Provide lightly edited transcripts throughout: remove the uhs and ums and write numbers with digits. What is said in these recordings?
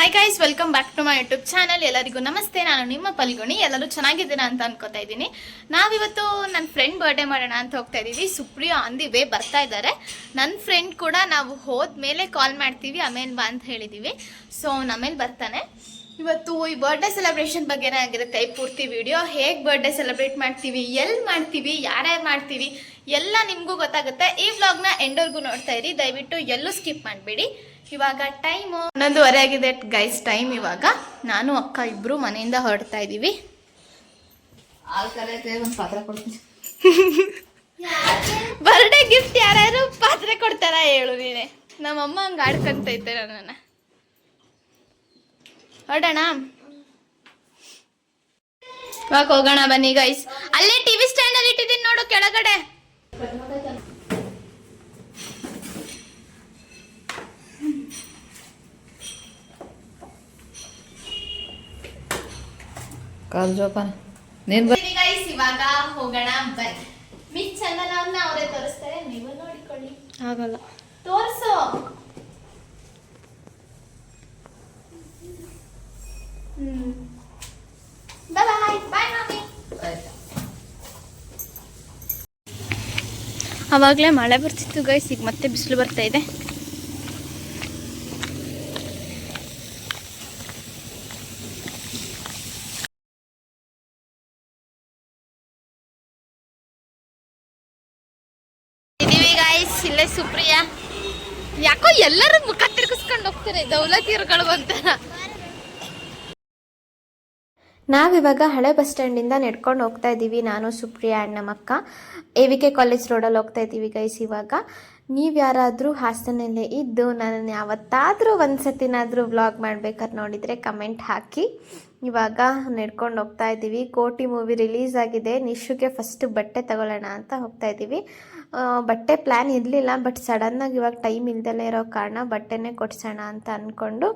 Hi guys, welcome back to my YouTube channel. ಎಲ್ಲರಿಗೂ ನಮಸ್ತೆ. ನಾನು ನಿಮ್ಮ ಪಲ್ಗುಣಿ. ಎಲ್ಲರೂ ಚೆನ್ನಾಗಿದ್ದೀರಾ ಅಂತ ಅನ್ಕೋತಾ ಇದ್ದೀನಿ. ನಾವಿವತ್ತು ನನ್ನ ಫ್ರೆಂಡ್ ಬರ್ಡೇ ಮಾಡೋಣ ಅಂತ ಹೋಗ್ತಾ ಇದ್ದೀವಿ. ಸುಪ್ರಿಯಾ ಆನ್ ದಿ ವೇ ಬರ್ತಾ ಇದ್ದಾರೆ. ನನ್ನ ಫ್ರೆಂಡ್ ಕೂಡ ನಾವು ಹೋದ್ಮೇಲೆ ಕಾಲ್ ಮಾಡ್ತೀವಿ, ಆಮೇಲೆ ಬಾ ಅಂತ ಹೇಳಿದ್ದೀವಿ. ಸೊ ಆಮೇಲೆ ಬರ್ತಾನೆ. ಇವತ್ತು ಈ ಬರ್ಡೇ ಸೆಲೆಬ್ರೇಷನ್ ಬಗ್ಗೆನೇ ಆಗಿರುತ್ತೆ ಈ ಪೂರ್ತಿ ವಿಡಿಯೋ. ಹೇಗೆ ಬರ್ಡೇ ಸೆಲೆಬ್ರೇಟ್ ಮಾಡ್ತೀವಿ, ಎಲ್ಲಿ ಮಾಡ್ತೀವಿ, ಯಾರ್ಯಾರು ಮಾಡ್ತೀವಿ ಎಲ್ಲ ನಿಮಗೂ ಗೊತ್ತಾಗುತ್ತೆ. ಈ ವ್ಲಾಗ್ನ ಎಂಡವರೆಗೂ ನೋಡ್ತಾ ಇರಿ, ದಯವಿಟ್ಟು ಎಲ್ಲೂ ಸ್ಕಿಪ್ ಮಾಡಬೇಡಿ. ಇವಾಗ ಟೈಮು 11:30 ಆಗಿದೆ ಗೈಸ್. ಟೈಮ್ ಇವಾಗ ನಾನು ಅಕ್ಕ ಇಬ್ರು ಮನೆಯಿಂದ ಹೊರಡ್ತಾ ಇದ್ದೀವಿ. ಒಂದು ಪಾತ್ರೆ ಕೊಡ್ತೀನಿ. ಬರ್ಡೇ ಗಿಫ್ಟ್ ಯಾರ್ಯಾರು ಪಾತ್ರೆ ಕೊಡ್ತಾರ ಹೇಳು ನೀನೆ. ನಮ್ಮಮ್ಮ ಹಂಗೆ ಆಡ್ಕೊಂತೈತೆ ನನ್ನನ್ನ. ಹೊರಡೋಣ, ಇವಾಗ ಹೋಗೋಣ ಬನ್ನಿ ಗೈಸ್. ಅಲ್ಲೇ ಟಿವಿ ಸ್ಟ್ಯಾಂಡ್ ಅಲ್ಲಿ ಇಟ್ಟಿದ್ದೀನಿ ನೋಡು ಕೆಳಗಡೆ. ಇವಾಗ ಹೋಗೋಣ ಬನ್ನಿ. ಮಿಸ್ ಚಂದನವನ್ನ ಅವರೇ ತೋರಿಸ್ತಾರೆ, ನೀವು ನೋಡಿಕೊಳ್ಳಿ. ಆಗಲ್ಲ, ತೋರಿಸು. ಬಾಯ್ ಬಾಯ್ ಮಾಮಿ. ಅವಾಗಲೇ ಮಳೆ ಬರ್ತಿತ್ತು ಗೈಸ್, ಈಗ ಮತ್ತೆ ಬಿಸಿಲು ಬರ್ತಾ ಇದೆ. ಇಲ್ಲೇ ಸುಪ್ರಿಯಾ. ಯಾಕೋ ಎಲ್ಲರೂ ಮುಖ ತಿರ್ಗಿಸ್ಕೊಂಡು ಹೋಗ್ತಾರೆ, ದೌಲತಿಯರುಗಳು ಅಂತಾರ. ನಾವಿವಾಗ ಹಳೆ ಬಸ್ ಸ್ಟ್ಯಾಂಡಿಂದ ನಡ್ಕೊಂಡು ಹೋಗ್ತಾ ಇದ್ದೀವಿ. ನಾನು ಸುಪ್ರಿಯಾ ಆ್ಯಂಡ್ ನಮ್ಮ ಅಕ್ಕ AVK ಕಾಲೇಜ್ ರೋಡಲ್ಲಿ ಹೋಗ್ತಾ ಇದ್ದೀವಿ ಗೈಸ್. ಇವಾಗ ನೀವು ಯಾರಾದರೂ ಹಾಸನಲ್ಲೇ ಇದ್ದು ನಾನು ಯಾವತ್ತಾದರೂ ಒಂದು ಸತಿನಾದರೂ ವ್ಲಾಗ್ ಮಾಡ್ಬೇಕಾದ್ರೆ ನೋಡಿದರೆ ಕಮೆಂಟ್ ಹಾಕಿ. ಇವಾಗ ನಡ್ಕೊಂಡು ಹೋಗ್ತಾ ಇದ್ದೀವಿ. ಕೋಟಿ ಮೂವಿ ರಿಲೀಸ್ ಆಗಿದೆ. ನಿಶುಗೆ ಫಸ್ಟ್ ಬಟ್ಟೆ ತಗೊಳ್ಳೋಣ ಅಂತ ಹೋಗ್ತಾ ಇದ್ದೀವಿ. ಬಟ್ಟೆ ಪ್ಲ್ಯಾನ್ ಇರಲಿಲ್ಲ, ಬಟ್ ಸಡನ್ನಾಗಿ ಇವಾಗ ಟೈಮ್ ಇಲ್ದಲೇ ಇರೋ ಕಾರಣ ಬಟ್ಟೆನೇ ಕೊಡ್ಸೋಣ ಅಂತ ಅಂದ್ಕೊಂಡು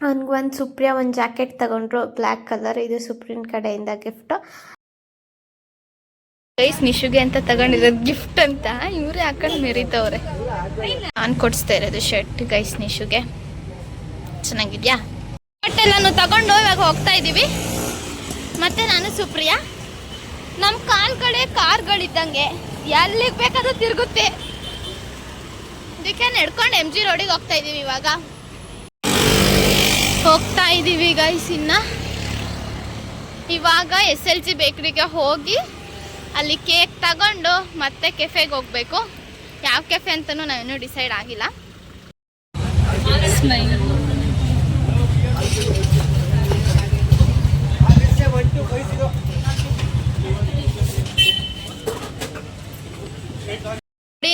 ಅವ್ನಿಗೊಂದು ಸುಪ್ರಿಯಾ ಒಂದು ಜಾಕೆಟ್ ತಗೊಂಡ್ರು, ಬ್ಲ್ಯಾಕ್ ಕಲರ್. ಇದು ಸುಪ್ರಿಯನ್ ಕಡೆಯಿಂದ ಗಿಫ್ಟು ಗೈಸ್. ನಿಶುಗೆ ಅಂತ ತಗೊಂಡಿರೋದು ಗಿಫ್ಟ್ ಅಂತ ಇವರೇ ಹಾಕೊಂಡು ಮೆರಿತವ್ರೆ. ನಾನು ಕೊಡಿಸ್ತಾ ಇರೋದು ಶರ್ಟ್ ಗೈಸ್ ನಿಶುಗೆ. ಚೆನ್ನಾಗಿದ್ಯಾ? ಬಟ್ಟೆಲ್ಲಾನು ತಗೊಂಡು ಇವಾಗ ಹೋಗ್ತಾ ಇದ್ದೀವಿ. ಮತ್ತೆ ನಾನು ಸುಪ್ರಿಯಾ. ನಮ್ಮ ಕಾಲ್ ಕಡೆ ಕಾರ್ಗಳಿದ್ದಂಗೆ ಎಲ್ಲಿಗೆ ಬೇಕಾದ್ರೂ ತಿರುಗುತ್ತೆ, ಅದಕ್ಕೆ ನಡ್ಕೊಂಡು MG ರೋಡಿಗೆ ಹೋಗ್ತಾ ಇದ್ದೀವಿ. ಇವಾಗ ಹೋಗ್ತಾ ಇದ್ದೀವಿ ಗೈಸ್. ಇವಾಗ SLG ಬೇಕ್ರಿಗೆ ಹೋಗಿ ಅಲ್ಲಿ ಕೇಕ್ ತಗೊಂಡು ಮತ್ತೆ ಕೆಫೆಗೆ ಹೋಗ್ಬೇಕು. ಯಾವ ಕೆಫೆ ಅಂತಲೂ ನಾವೇನು ಡಿಸೈಡ್ ಆಗಿಲ್ಲ.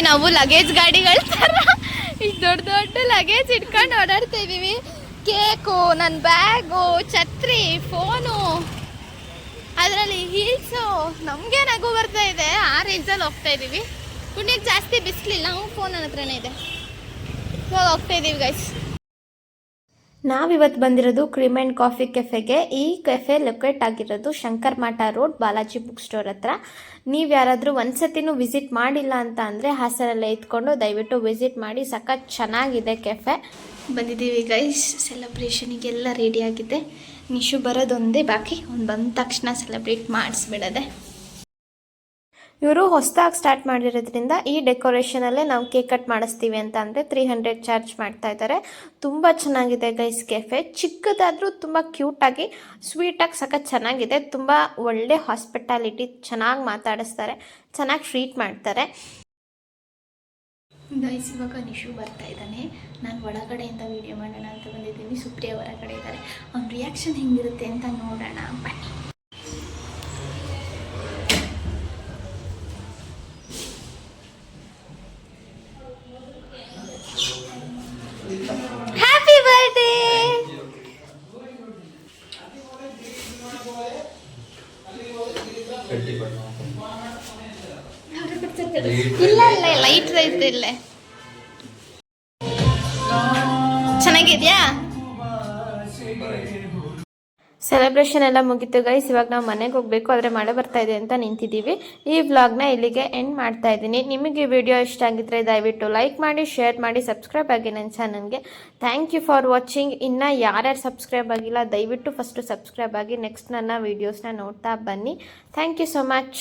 ನಾವು ಲಗೇಜ್ ಗಾಡಿಗಳ ಥರ ಈಗ ದೊಡ್ಡ ದೊಡ್ಡ ಲಗೇಜ್ ಇಟ್ಕೊಂಡು ಓಡಾಡ್ತಾ ಇದ್ದೀವಿ. ಕೇಕು, ನನ್ನ ಬ್ಯಾಗು, ಛತ್ರಿ, ಫೋನು, ಅದರಲ್ಲಿ ಹೀಲ್ಸು. ನಮಗೆ ನಗು ಬರ್ತಾ ಇದೆ. ಆ ರೇಂಜಲ್ಲಿ ಹೋಗ್ತಾ ಇದ್ದೀವಿ. ಪುಣ್ಯಕ್ಕೆ ಜಾಸ್ತಿ ಬಿಸಿಲಿಲ್ಲ, ಫೋನ್ ನನ್ನ ಹತ್ರನೇ ಇದೆ. ಇವಾಗ ಹೋಗ್ತಾ ಇದ್ದೀವಿ ಗೈಸ್. ನಾವಿವತ್ತು ಬಂದಿರೋದು ಕ್ರೀಮ್ ಆ್ಯಂಡ್ ಕಾಫಿ ಕೆಫೆಗೆ. ಈ ಕೆಫೆ ಲೊಕೇಟ್ ಆಗಿರೋದು ಶಂಕರ್ ಮಾಟ ರೋಡ್, ಬಾಲಾಜಿ ಬುಕ್ ಸ್ಟೋರ್ ಹತ್ರ. ನೀವು ಯಾರಾದರೂ ಒಂದ್ಸತಿನೂ ವಿಸಿಟ್ ಮಾಡಿಲ್ಲ ಅಂತ ಅಂದರೆ ಹಾಸನಲ್ಲೇ ಇದ್ಕೊಂಡು ದಯವಿಟ್ಟು ವಿಸಿಟ್ ಮಾಡಿ. ಸಖತ್ ಚೆನ್ನಾಗಿದೆ ಕೆಫೆ. ಬಂದಿದ್ದೀವಿ ಗೈಸ್. ಸೆಲೆಬ್ರೇಷನಿಗೆಲ್ಲ ರೆಡಿಯಾಗಿದೆ. ನಿಶು ಬರೋದೊಂದೇ ಬಾಕಿ. ಅವ್ನು ಬಂದ ತಕ್ಷಣ ಸೆಲೆಬ್ರೇಟ್ ಮಾಡಿಸ್ಬಿಡೋದೆ. ಇವರು ಹೊಸದಾಗಿ ಸ್ಟಾರ್ಟ್ ಮಾಡಿರೋದ್ರಿಂದ ಈ ಡೆಕೋರೇಷನಲ್ಲೇ ನಾವು ಕೇಕ್ ಕಟ್ ಮಾಡಿಸ್ತೀವಿ ಅಂತ ಅಂದರೆ 300 ಚಾರ್ಜ್ ಮಾಡ್ತಾ ಇದ್ದಾರೆ. ತುಂಬ ಚೆನ್ನಾಗಿದೆ ಗೈಸ್ ಕೆಫೆ. ಚಿಕ್ಕದಾದರೂ ತುಂಬ ಕ್ಯೂಟಾಗಿ ಸ್ವೀಟಾಗಿ ಸಖತ್ ಚೆನ್ನಾಗಿದೆ. ತುಂಬ ಒಳ್ಳೆ ಹಾಸ್ಪಿಟಾಲಿಟಿ, ಚೆನ್ನಾಗಿ ಮಾತಾಡಿಸ್ತಾರೆ, ಚೆನ್ನಾಗಿ ಟ್ರೀಟ್ ಮಾಡ್ತಾರೆ ಗೈಸ್. ಇವಾಗ ನಿಶು ಬರ್ತಾ ಇದ್ದಾನೆ. ನಾನು ಒಳಗಡೆಯಿಂದ ವೀಡಿಯೋ ಮಾಡೋಣ ಅಂತ ಬಂದಿದ್ದೀನಿ. ಸುಪ್ರಿಯಾ ಹೊರಗಡೆ ಇದ್ದಾರೆ. ಅವ್ನ ರಿಯಾಕ್ಷನ್ ಹೆಂಗಿರುತ್ತೆ ಅಂತ ನೋಡೋಣ ಬನ್ನಿ. Happy birthday. ಇಲ್ಲ ಇಲ್ಲ, ಲೈಟ್ ಐತೆ ಇಲ್ಲೇ. ಚೆನ್ನಾಗಿದ್ಯಾ? ಸೆಲೆಬ್ರೇಷನ್ ಎಲ್ಲ ಮುಗೀತು ಗೈಸ್. ಇವಾಗ ನಾವು ಮನೆಗೆ ಹೋಗಬೇಕು, ಆದರೆ ಮಳೆ ಬರ್ತಾ ಇದೆ ಅಂತ ನಿಂತಿದ್ದೀವಿ. ಈ ವ್ಲಾಗ್ನ ಇಲ್ಲಿಗೆ ಎಂಡ್ ಮಾಡ್ತಾ ಇದ್ದೀನಿ. ನಿಮಗೆ ಈ ವಿಡಿಯೋ ಇಷ್ಟ ಆಗಿದ್ರೆ ದಯವಿಟ್ಟು ಲೈಕ್ ಮಾಡಿ, ಶೇರ್ ಮಾಡಿ, ಸಬ್ಸ್ಕ್ರೈಬ್ ಆಗಿ ನನ್ನ ಚಾನಲ್ಗೆ. Thank you for watching. ಇನ್ನು ಯಾರ್ಯಾರು ಸಬ್ಸ್ಕ್ರೈಬ್ ಆಗಿಲ್ಲ ದಯವಿಟ್ಟು ಫಸ್ಟು ಸಬ್ಸ್ಕ್ರೈಬ್ ಆಗಿ ನೆಕ್ಸ್ಟ್ ನನ್ನ ವೀಡಿಯೋಸ್ನ ನೋಡ್ತಾ ಬನ್ನಿ. Thank you so much.